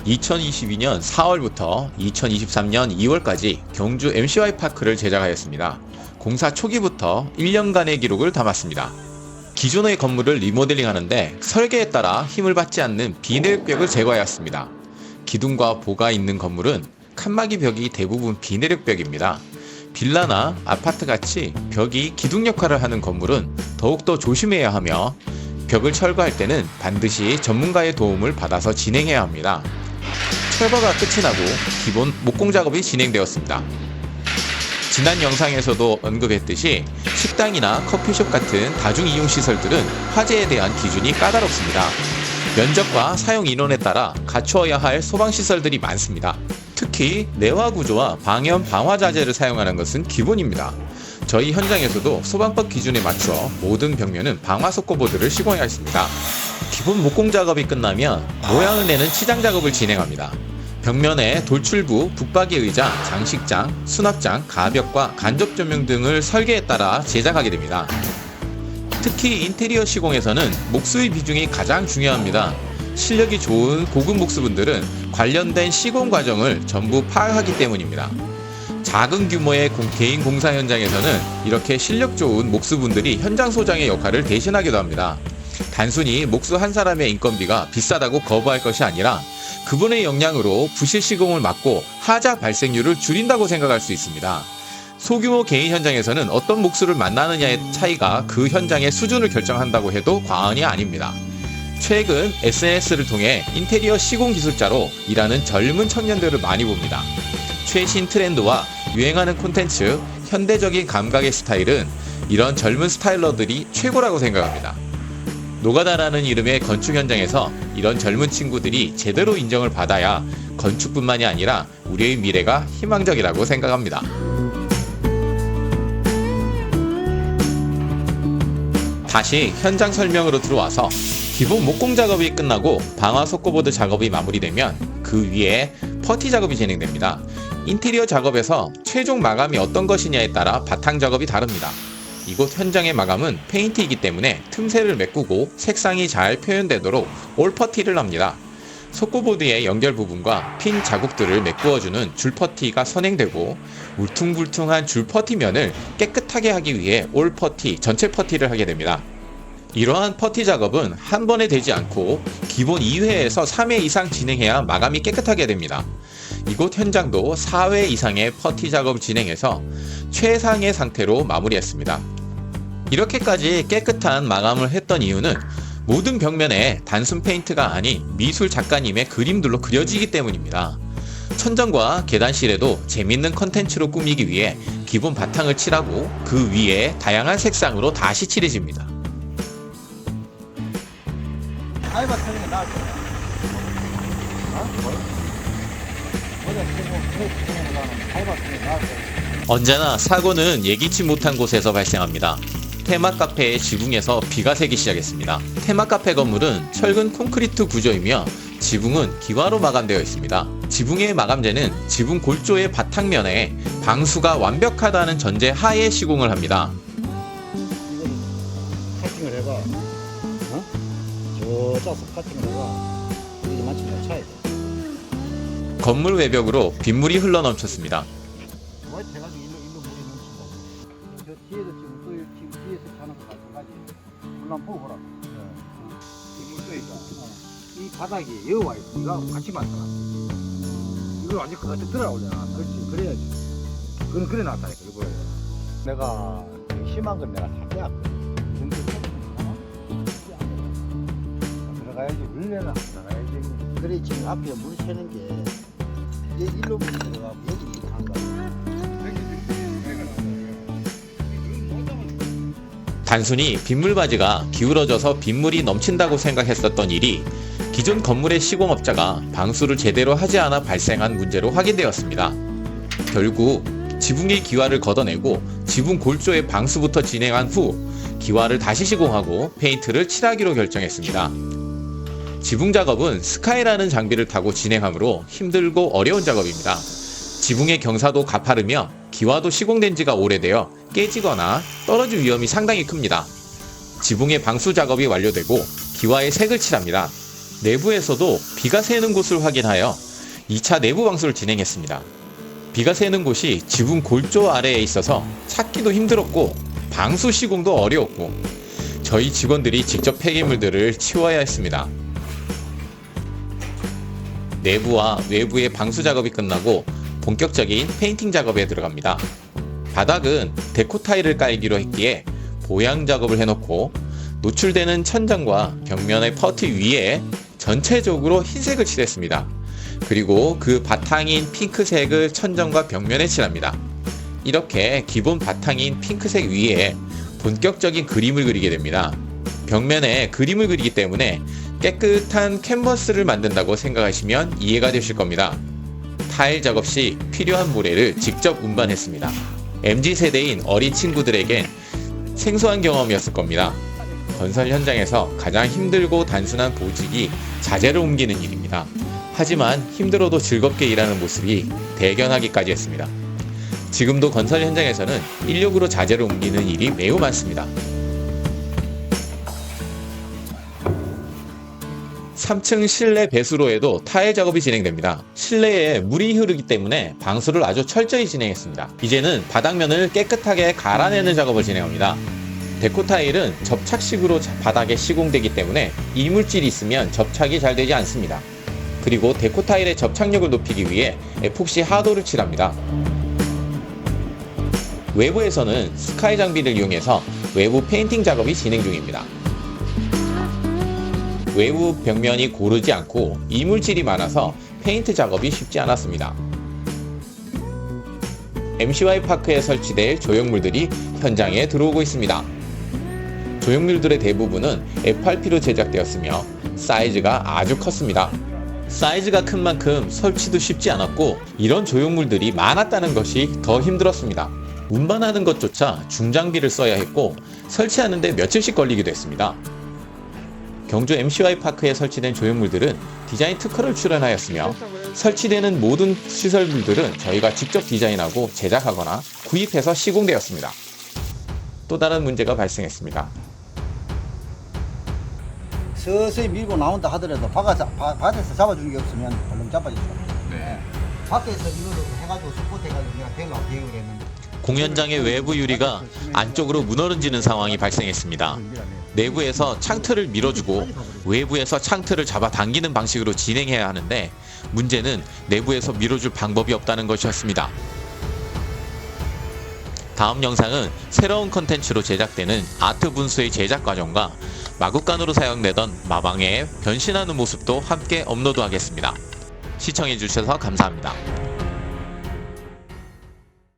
2022년 4월부터 2023년 2월까지 경주 MCY파크를 제작하였습니다. 공사 초기부터 1년간의 기록을 담았습니다. 기존의 건물을 리모델링 하는데 설계에 따라 힘을 받지 않는 비내력벽을 제거하였습니다. 기둥과 보가 있는 건물은 칸막이 벽이 대부분 비내력벽입니다. 빌라나 아파트같이 벽이 기둥 역할을 하는 건물은 더욱더 조심해야 하며 벽을 철거할 때는 반드시 전문가의 도움을 받아서 진행해야 합니다. 철거가 끝이 나고 기본 목공 작업이 진행되었습니다. 지난 영상에서도 언급했듯이 식당이나 커피숍 같은 다중이용시설들은 화재에 대한 기준이 까다롭습니다. 면적과 사용 인원에 따라 갖추어야 할 소방시설들이 많습니다. 특히 내화 구조와 방염 방화 자재를 사용하는 것은 기본입니다. 저희 현장에서도 소방법 기준에 맞춰 모든 벽면은 방화 속고보드를 시공하였습니다. 기본 목공 작업이 끝나면 모양을 내는 치장 작업을 진행합니다. 벽면에 돌출부, 붙박이 의자, 장식장, 수납장, 가벽과 간접 조명 등을 설계에 따라 제작하게 됩니다. 특히 인테리어 시공에서는 목수의 비중이 가장 중요합니다. 실력이 좋은 고급 목수분들은 관련된 시공 과정을 전부 파악하기 때문입니다. 작은 규모의 개인 공사 현장에서는 이렇게 실력 좋은 목수분들이 현장 소장의 역할을 대신하기도 합니다. 단순히 목수 한 사람의 인건비가 비싸다고 거부할 것이 아니라 그분의 역량으로 부실 시공을 막고 하자 발생률을 줄인다고 생각할 수 있습니다. 소규모 개인 현장에서는 어떤 목수를 만나느냐의 차이가 그 현장의 수준을 결정한다고 해도 과언이 아닙니다. 최근 SNS를 통해 인테리어 시공 기술자로 일하는 젊은 청년들을 많이 봅니다. 최신 트렌드와 유행하는 콘텐츠, 현대적인 감각의 스타일은 이런 젊은 스타일러들이 최고라고 생각합니다. 노가다라는 이름의 건축 현장에서 이런 젊은 친구들이 제대로 인정을 받아야 건축뿐만이 아니라 우리의 미래가 희망적이라고 생각합니다. 다시 현장 설명으로 들어와서 기본 목공 작업이 끝나고 방화 속고보드 작업이 마무리되면 그 위에 퍼티 작업이 진행됩니다. 인테리어 작업에서 최종 마감이 어떤 것이냐에 따라 바탕 작업이 다릅니다. 이곳 현장의 마감은 페인트이기 때문에 틈새를 메꾸고 색상이 잘 표현되도록 올 퍼티를 합니다. 속고보드의 연결 부분과 핀 자국들을 메꾸어주는 줄 퍼티가 선행되고 울퉁불퉁한 줄 퍼티면을 깨끗하게 하기 위해 올 퍼티, 전체 퍼티를 하게 됩니다. 이러한 퍼티 작업은 한 번에 되지 않고 기본 2회에서 3회 이상 진행해야 마감이 깨끗하게 됩니다. 이곳 현장도 4회 이상의 퍼티 작업을 진행해서 최상의 상태로 마무리했습니다. 이렇게까지 깨끗한 마감을 했던 이유는 모든 벽면에 단순 페인트가 아닌 미술 작가님의 그림들로 그려지기 때문입니다. 천정과 계단실에도 재밌는 컨텐츠로 꾸미기 위해 기본 바탕을 칠하고 그 위에 다양한 색상으로 다시 칠해집니다. 아이바 타는 게 나을 거야. 언제나 사고는 예기치 못한 곳에서 발생합니다. 테마 카페의 지붕에서 비가 새기 시작했습니다. 테마 카페 건물은 철근 콘크리트 구조이며 지붕은 기와로 마감되어 있습니다. 지붕의 마감재는 지붕 골조의 바탕면에 방수가 완벽하다는 전제 하에 시공을 합니다. 파팅을 해봐. 어? 저 짜서 파팅을 해봐. 이게 마침 잘 차야 돼. 건물 외벽으로 빗물이 흘러 넘쳤습니다. 해가지고 일로 물이 넘친다고. 저 뒤에도 지금 또 뒤에서 차는 거 마찬가지. 물론 보고 보라. 이 물도니까 이 바닥이 여기 와 있어. 이거 같이 맞잖아. 이거 완전 그 같이 들어오잖아. 그렇지. 그래야지. 그건 그래 놨다니까 이거. 내가 심한 건 내가 다 빼왔거든. 들어가야지. 원래는 안 들어가야지. 그래 지금 앞에 물 새는 게 이게 일로 물 들어가고 여기 간 거야. 단순히 빗물바지가 기울어져서 빗물이 넘친다고 생각했었던 일이 기존 건물의 시공업자가 방수를 제대로 하지 않아 발생한 문제로 확인되었습니다. 결국 지붕의 기와를 걷어내고 지붕 골조의 방수부터 진행한 후 기와를 다시 시공하고 페인트를 칠하기로 결정했습니다. 지붕 작업은 스카이라는 장비를 타고 진행하므로 힘들고 어려운 작업입니다. 지붕의 경사도 가파르며 기와도 시공된 지가 오래되어 깨지거나 떨어질 위험이 상당히 큽니다. 지붕의 방수 작업이 완료되고 기와에 색을 칠합니다. 내부에서도 비가 새는 곳을 확인하여 2차 내부 방수를 진행했습니다. 비가 새는 곳이 지붕 골조 아래에 있어서 찾기도 힘들었고 방수 시공도 어려웠고 저희 직원들이 직접 폐기물들을 치워야 했습니다. 내부와 외부의 방수 작업이 끝나고 본격적인 페인팅 작업에 들어갑니다. 바닥은 데코 타일을 깔기로 했기에 보양 작업을 해놓고 노출되는 천장과 벽면의 퍼트 위에 전체적으로 흰색을 칠했습니다. 그리고 그 바탕인 핑크색을 천장과 벽면에 칠합니다. 이렇게 기본 바탕인 핑크색 위에 본격적인 그림을 그리게 됩니다. 벽면에 그림을 그리기 때문에 깨끗한 캔버스를 만든다고 생각하시면 이해가 되실 겁니다. 타일 작업 시 필요한 모래를 직접 운반했습니다. MZ세대인 어린 친구들에겐 생소한 경험이었을 겁니다. 건설 현장에서 가장 힘들고 단순한 보직이 자재를 옮기는 일입니다. 하지만 힘들어도 즐겁게 일하는 모습이 대견하기까지 했습니다. 지금도 건설 현장에서는 인력으로 자재를 옮기는 일이 매우 많습니다. 3층 실내 배수로에도 타일 작업이 진행됩니다. 실내에 물이 흐르기 때문에 방수를 아주 철저히 진행했습니다. 이제는 바닥면을 깨끗하게 갈아내는 작업을 진행합니다. 데코 타일은 접착식으로 바닥에 시공되기 때문에 이물질이 있으면 접착이 잘 되지 않습니다. 그리고 데코 타일의 접착력을 높이기 위해 에폭시 하도를 칠합니다. 외부에서는 스카이 장비를 이용해서 외부 페인팅 작업이 진행 중입니다. 외부 벽면이 고르지 않고 이물질이 많아서 페인트 작업이 쉽지 않았습니다. MCY 파크에 설치될 조형물들이 현장에 들어오고 있습니다. 조형물들의 대부분은 FRP로 제작되었으며 사이즈가 아주 컸습니다. 사이즈가 큰 만큼 설치도 쉽지 않았고 이런 조형물들이 많았다는 것이 더 힘들었습니다. 운반하는 것조차 중장비를 써야 했고 설치하는 데 며칠씩 걸리기도 했습니다. 경주 MCY 파크에 설치된 조형물들은 디자인 특허를 출원하였으며 설치되는 모든 시설물들은 저희가 직접 디자인하고 제작하거나 구입해서 시공되었습니다. 또 다른 문제가 발생했습니다. 서서히 밀고 나온다 하더라도 바닥에서 잡아주는 게 없으면 얼른 자빠졌어. 네. 밖에서 이거를 해가지고 스포트 해가지고 내가 대고 계획을 했는데 공연장의 외부 유리가 안쪽으로 무너지는 상황이 발생했습니다. 내부에서 창틀을 밀어주고 외부에서 창틀을 잡아당기는 방식으로 진행해야 하는데 문제는 내부에서 밀어줄 방법이 없다는 것이었습니다. 다음 영상은 새로운 컨텐츠로 제작되는 아트 분수의 제작 과정과 마구간으로 사용되던 마방의 변신하는 모습도 함께 업로드하겠습니다. 시청해주셔서 감사합니다.